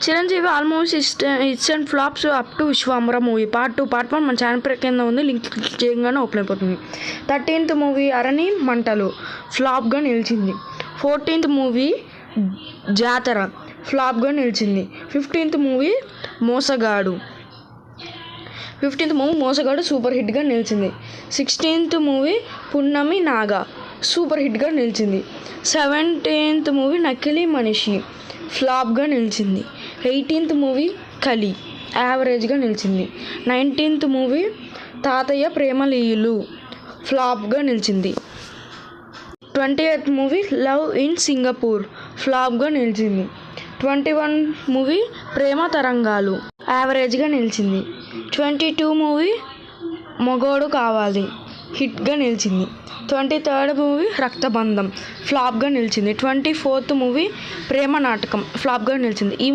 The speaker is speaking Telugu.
Chiranjeevi almost hits and flops up to Vishwambhara movie part 2 part 1 మన ఛానల్ కింద ఉంది, లింక్ క్లిక్ చేయగానే ఓపెన్ అయిపోతుంది. 13th మూవీ అరణి మంటలు ఫ్లాప్గా నిలిచింది. 14th మూవీ జాతర ఫ్లాప్గా నిలిచింది. 15th మూవీ మోసగాడు సూపర్ హిట్గా నిలిచింది. 16th మూవీ పున్నమి నాగా సూపర్ హిట్గా నిలిచింది. 17th మూవీ నకిలీ మనిషి ఫ్లాప్గా నిలిచింది. 18th మూవీ కలి యావరేజ్గా నిలిచింది. 19th మూవీ తాతయ్య ప్రేమలీలు ఫ్లాప్గా నిలిచింది. 20th movie love in Singapore ఫ్లాప్గా నిలిచింది. 21 మూవీ ప్రేమ తరంగాలు యావరేజ్గా నిలిచింది. 22 మూవీ మొగోడు కావాలి హిట్గా నిలిచింది. 23rd మూవీ రక్తబంధం ఫ్లాప్గా నిలిచింది. 24th మూవీ ప్రేమ నాటకం ఫ్లాప్గా నిలిచింది. ఈ